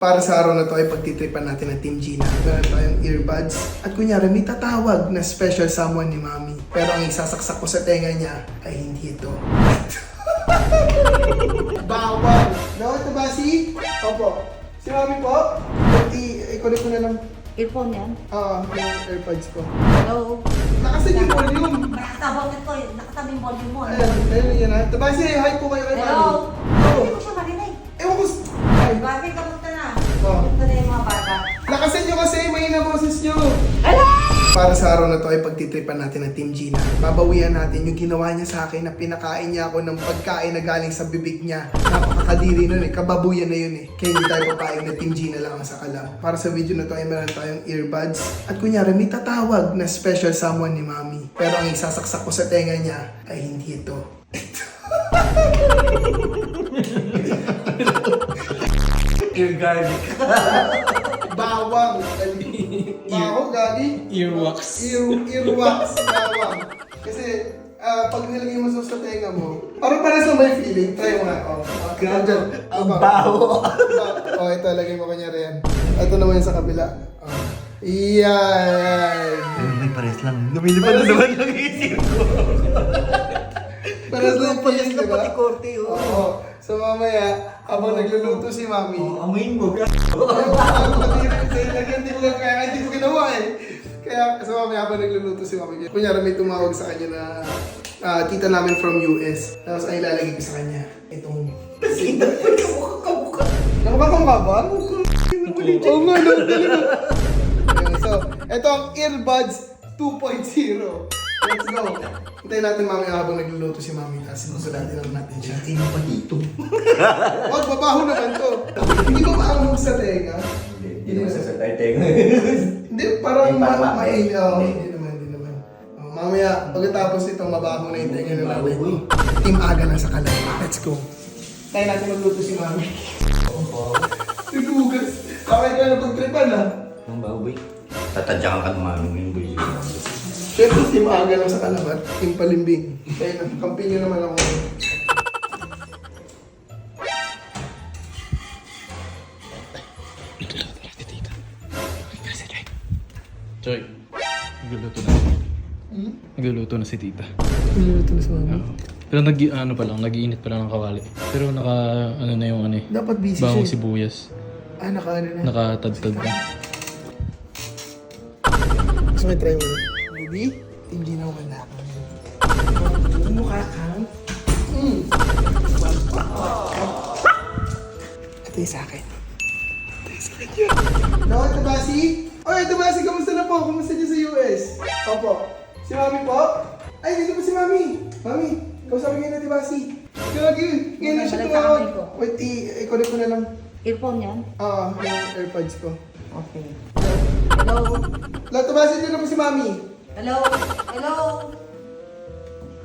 Para sa araw na to ay pagtitripan natin ng Team Gina. Meron tayong earbuds. At kunyari may tatawag na special someone ni Mami. Pero ang isasaksak ko sa tenga niya ay hindi ito. Bawal! No, ito ba si? Opo. Si Mami po? I-connect ko na lang. Earphone yan? Yung earbuds ko. Hello? Nakasin yung volume. Nakatabang ito eh. Nakatabing volume mo. Ayun yan ha. Ito ba si? Hi po kayo kay Mami. Hello? Oh. Hindi ko siya marinig. Ewan ko. Ay. Bakit? Kamusta na? Oh. Kamusta na yung mga bata? Lakasan nyo kasi, mahina boses nyo. Hello? Para sa araw na to ay pagtitripan natin ng Team Gina. Babawian natin yung ginawa niya sa akin na pinakain niya ako ng pagkain na galing sa bibig niya. Napakakadiri nun eh, kababuyan na yun eh. Kaya hindi tayo papayag na Team Gina lang ang sakalam. Para sa video na to ay meron tayong earbuds. At kunyari may tatawag na special someone ni Mami. Pero ang isasaksak ko sa tenga niya ay hindi ito. Ear garlic. Bawang. Baho, gali. Earwax. Earwax. Bawang. Kasi, pag nilagay mo sa tenga mo, parang sa may feeling. Try mo nga. Grabe. Ang Aba. baho. Ito, lagay mo kanya rin. Ito naman yung sa kabila. Yan. May pares lang. Lumilipad na naman ang isip ko. Pares lang Pares yung na di ba? pati korte. Oo. So mamaya, habang nagluluto si Mami, Amoyin mo. hindi ko ginawa eh. Kaya sa mamaya habang nagluluto si Mami, kunyari may tumawag sa kanya na tita namin from US. Tapos ay ilalagay ko sa kanya itong... Kamukha. Nakabakang ka ba? Oo nga, no? So, ito ang earbuds 2.0. Let's go. Hintayin natin mamaya habang nagluluto si Mami. Kasi gusto natin natin siya. Sino pa dito? Wag, babaho naman to. Hindi ba maamog sa tenga? Hindi naman sasatay tenga. Hindi, parang Hindi, parang maingaw. Hindi naman. Mamaya, pagkatapos itong mabaho na yung tenga na natin. Team Aga na sa kalay. Let's go. Tayo natin magluto si Mami. Nagugas. Bakit ka na pagtripan ah? Ang baho boy. Tatadyakan ka ng manong yung boy. Siyempre, Team Aga lang sa kalabat. Team Palimbing. Kaya na, kampi nyo naman ako. Choy, nagluluto na. Nagluluto na si tita. Nagluluto na si Mami. Oo. Pero nag-iinit pa lang ng kawali. Pero ano na yung ano eh. Dapat busy Bawang siya. sibuyas. Nakaano na. Nakatadtad na. Gusto mo try mo na? Baby, hindi na wala ka. Mukha kang... Ito yung sa akin. Ito yung sa kanya. No, ito ba si? Ito ba si? Kamusta na po? Kamusta niyo sa US? Opo. Si Mami po? Ay, dito po si Mami. Mami, kamusta ngayon na, di ba si? Gagi, ngayon na siya Balik sa tumawag. kamay ko. Wait, i-connect ko na lang. Earphone yan? Yung AirPods ko. Okay. Hello? Lato ba si? Dito po si Mami. Hello? Hello?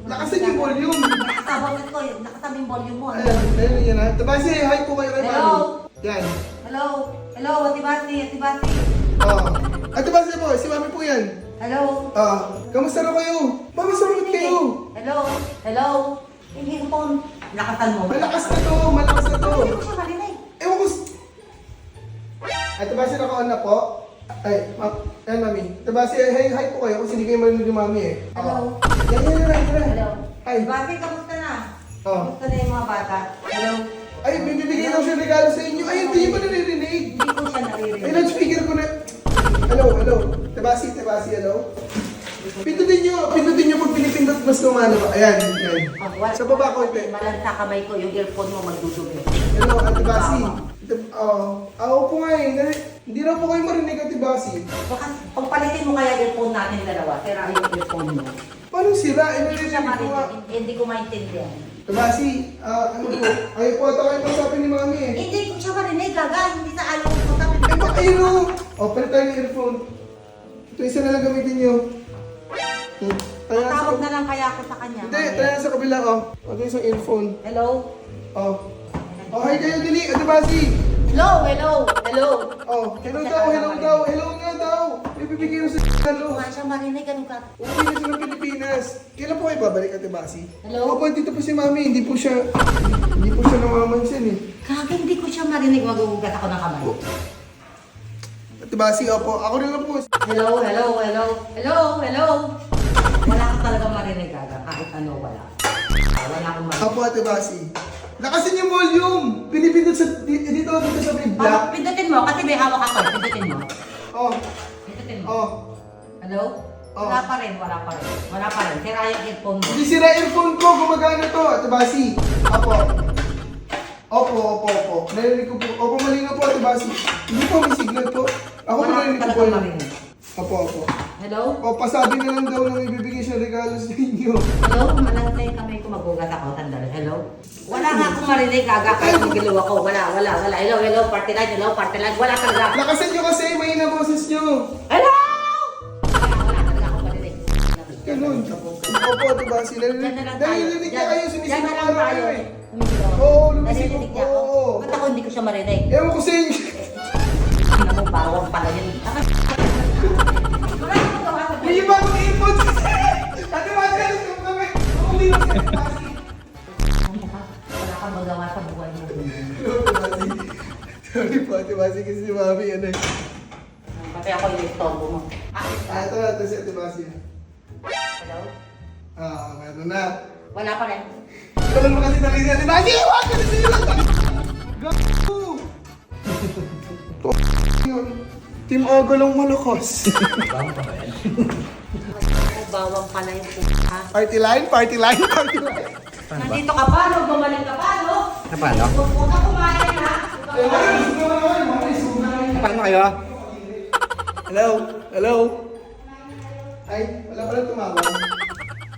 Lakasan yung volume. Nakatabang ito eh. Nakatabing volume mo. Ayun yan ha. Tabasi, hi po kayo kay Mami. Hello? Yan. Hello? Hello? Atibati? Atibati? Tabasi po, si Mami po yan. Hello? Kamusta na kayo? Mami, sarap kayo. Hello? Hello? Yung earphone. Nakatan mo. Malakas na to, malakas na to. Hindi ko siya marinig. Ewan ko. Tabasi, naka-on na po. Ay, Mami. Tabasi, hi po kayo kasi hindi kayo marinig yung Mami eh. Hello? Yan. Hello? Hi. Bakit? Kamusta na? Oh. Kamusta na yung mga bata? Hello? Ay, bibigay daw siya regalo sa inyo. Ay, hindi mo naririnig. Hindi ko siya naririnig. Ay, loudspeaker ko na. Hello. Tabasi, hello. Pindutin nyo pag pinipindot mas lumalabas. Ayan. Sa baba ko, ito. Malang sa kamay ko, yung earphone mo magdudubi. Hello, Ate Basi. Ako po nga eh. Hindi na po kayo marinig, Ate Basi. Baka pagpalitin mo kaya earphone natin dalawa, sira yung earphone mo. Paano sira? Hindi ko siya Narinig ko nga. marinig, hindi ko maintindihan. Ate Basi, ano po? Ayaw po ata kayo pasapin ni Mami eh. Hindi ko siya marinig, gaga, hindi sa ayaw ko tapos. Eh, baka yun o. Palit tayo ng earphone. Ito isa na lang gamitin nyo. Tawag na lang kaya ako sa kanya. Hindi, tayo sa kabila Ito isang earphone. Hello? Hi kayo, Dili. Ate Basi. Hello? Hello? Hello? Hello daw. Hello nga daw. Ibibigay mo sa Halo. Wala siya marinig, ano ka? Okay na siya ng Pilipinas. Kailan po kayo babalik, Ate Basi? Hello? Opo, dito po si Mami. Hindi po siya namamansin eh. Kaka, hindi ko siya marinig. Magugugat ako ng kamay. Ate Basi, opo. Ako rin lang po. Hello, hello, hello. Hello, hello. Wala ka talagang marinig, Gaga. Kahit ano, wala. Wala akong marinig. Opo, Ate Basi. Lakasin yung volume! Pinipindot dito sa may black. Pindutin mo, kasi may hawak ako. Pindutin mo. Oh, Pindutin mo. oh. Hello? Oh. Wala pa rin, wala pa rin. Wala pa rin. Sira yung earphone mo. Hindi sira earphone ko. Gumagana to, Ate Basi. Opo. Opo. Narinig ko po. Opo, malinaw po, Ate Basi. Hindi po, may signal po. Ako po Wala narinig ko po. talagang marinig. Opo. Hello? O, pasabi na lang daw na may bibigay siya regalo sa inyo. Hello? Malantay kamay ko, magugat ako. Tandali. Hello? Wala nga akong marinig, Gaga. Kahit magiliw ako. Wala. Hello, party line. Wala talaga. Lakasan nyo kasi, mahina boses nyo. Hello? Wala talaga akong marinig. Ganun. Opo, Ate Basi. Diyan na lang tayo. Narinig niya kayo, Diyan sumisigaw na lang araw tayo. kayo eh. Sumisigaw ako. Oo, lumisigaw. Narinig niya ako. Oo. Ba't ako hindi ko siya marinig? Ewan ko sa inyo. Ano mo, bawang pala yun. Wala akong gawa sa May iba akong earphones kasi. Ate Basi, alis ko kami. Umuwi na sa Ate Basi. Wala kang magawa sa buhay mo. Sorry po, Ate Basi, kasi si Mami, ano eh. Pati ako yung istorbo mo. Ito si Ate Basi. Hello? Meron na. Wala pa rin. Ito mo kasi sabi si Ate Basi, wag ka na sila. Gago! Yun. Team Ogo lang malakas. Bawang pala yung puta. Party line. Nandito ka pa, no? Bumalik ka pa, no? Paano? Huwag ka kumain, ha? Paano kayo? Hello? Ay, wala pala tumawag.